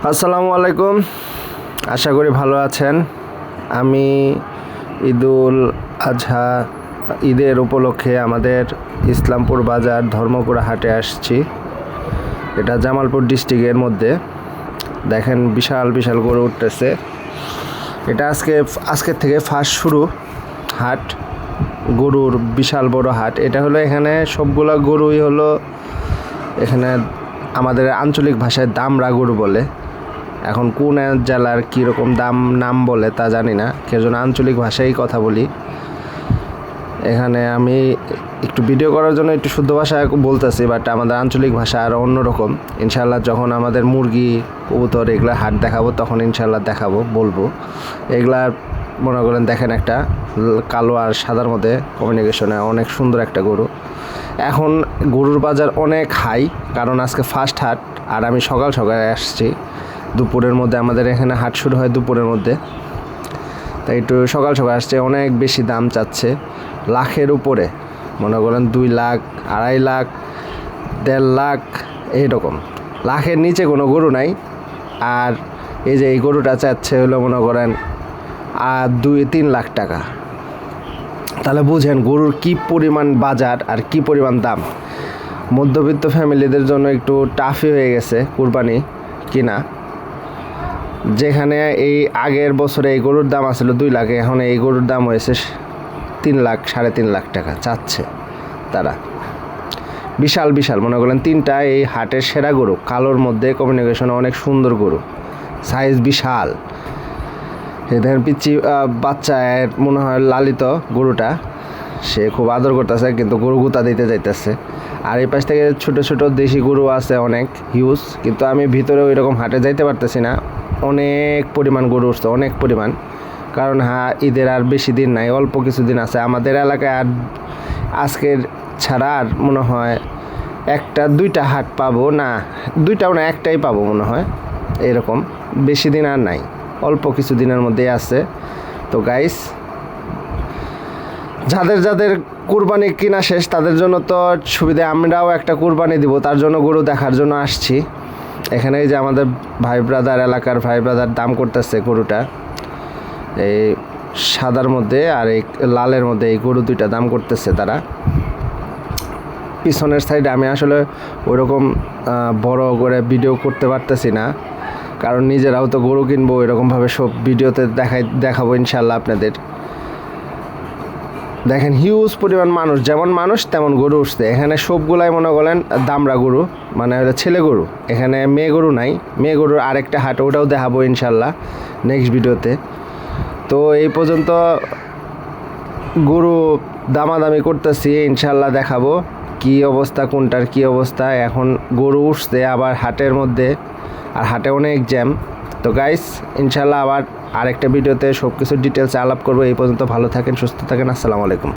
আসসালামু আলাইকুম, আশা করি ভালো আছেন। আমি ঈদুল আজহা ঈদের উপলক্ষে আমাদের ইসলামপুর বাজার ধর্মপুরা হাটে আসছি। এটা জামালপুর ডিস্ট্রিক্টের মধ্যে। দেখেন বিশাল বিশাল গরু উঠতেছে। এটা আজকের থেকে ফার্স্ট শুরু হাট, গরুর বিশাল বড় হাট। এটা হলো এখানে সবগুলা গরুই হলো এখানে আমাদের আঞ্চলিক ভাষায় দামরা গরু বলে। এখন কোন জেলার কীরকম নাম বলে তা জানি না, সেজন্য আঞ্চলিক ভাষায় কথা বলি। এখানে আমি একটু ভিডিও করার জন্য একটু শুদ্ধ ভাষায় বলতেছি, বাট আমাদের আঞ্চলিক ভাষা আর অন্যরকম। ইনশাল্লাহ যখন আমাদের মুরগি কবুতর এগুলা হাট দেখাবো তখন ইনশাল্লাহ বলবো। এগুলা মনে করেন দেখেন একটা কালো আর সাদার মধ্যে কমিউনিকেশনে অনেক সুন্দর একটা গরু। এখন গরুর বাজার অনেক হাই, কারণ আজকে ফার্স্ট হাট আর আমি সকাল সকালে আসছি। দুপুরের মধ্যে আমাদের এখানে হাট শুরু হয় দুপুরের মধ্যে, তাই একটু সকাল সকাল আসছে। অনেক বেশি দাম চাচ্ছে, লাখের উপরে, মনে করেন 2 লাখ, 2.5 লাখ, 1.5 লাখ, এইরকম। লাখের নিচে কোনো গরু নাই। আর এই যে এই গরুটা চাচ্ছে হলো মনে করেন 2-3 লাখ টাকা। তাহলে বুঝেন গরুর কি পরিমাণ বাজার আর কি পরিমাণ দাম। মধ্যবিত্ত ফ্যামিলিদের জন্য একটু টাফই হয়ে গেছে কুরবানি কিনা। যেখানে এই আগের বছরে এই গরুর দাম আসছিল 2 লাখ, এখন এই গরুর দাম হয়েছে 3 লাখ, 3.5 লাখ টাকা চাচ্ছে তারা। বিশাল বিশাল মনে করেন 3টা এই হাটের সেরা গরু, কালোর মধ্যে কমিউনিকেশনে অনেক সুন্দর গরু, সাইজ বিশাল। এদের পিচ্ছি বাচ্চা মনে হয় লালিত গরুটা, সে খুব আদর করতেছে, কিন্তু গরু গুতা দিতে যাইতেছে। আর এই পাশ থেকে ছোট ছোট দেশি গরু আছে অনেক হিউজ, কিন্তু আমি ভিতরে ওই রকম হাটে যাইতে পারতেছি না। অনেক পরিমাণ গরু উঠছে, অনেক পরিমাণ। কারণ ঈদের আর বেশি দিন নাই, অল্প কিছুদিন আছে আমাদের এলাকায়। আর আজকের ছাড়া আর মনে হয় 1-2টা হাট পাবো, না 2টাও না, একটাই পাবো মনে হয়। এরকম বেশি দিন আর নাই, অল্প কিছু দিনের মধ্যেই আছে। তো গাইস, যাদের কুরবানি কিনা শেষ তাদের জন্য তো সুবিধা, আমরাও একটা কুরবানি দিব, তার জন্য গরু দেখার জন্য আসছি এখানে। যে আমাদের এলাকার ভাই ব্রাদার দাম করতেছে গরুটা, এই সাদার মধ্যে আর এই লালের মধ্যে এই গরু 2টা দাম করতেছে তারা। পিছনের সাইডে আমি আসলে ওইরকম বড় করে ভিডিও করতে পারতেছি না, কারণ নিজেরাও তো গরু কিনবো, এরকমভাবে সব ভিডিওতে দেখাবো ইনশাল্লাহ আপনাদের। দেখেন হিউজ পরিমাণ মানুষ, যেমন মানুষ তেমন গরু উঠছে এখানে। সবগুলাই মনে করেন দামরা গরু, মানে হলো ছেলে গরু। এখানে মেয়ে গরু নাই। মেয়ে গরুর আরেকটা হাট, ওটাও দেখাবো ইনশাল্লাহ নেক্সট ভিডিওতে। তো এই পর্যন্ত গরু দামাদামি করতেছি, ইনশাল্লাহ দেখাবো কি অবস্থা, কোনটার কি অবস্থা। এখন গরু উঠছে আবার হাটের মধ্যে, আর হাটে অনেক জ্যাম। তো গাইস, ইনশাল্লাহ আবার আরেকটা ভিডিওতে সব কিছু ডিটেলসে আলাপ করবো। এই পর্যন্ত ভালো থাকেন, সুস্থ থাকেন, আসসালামু আলাইকুম।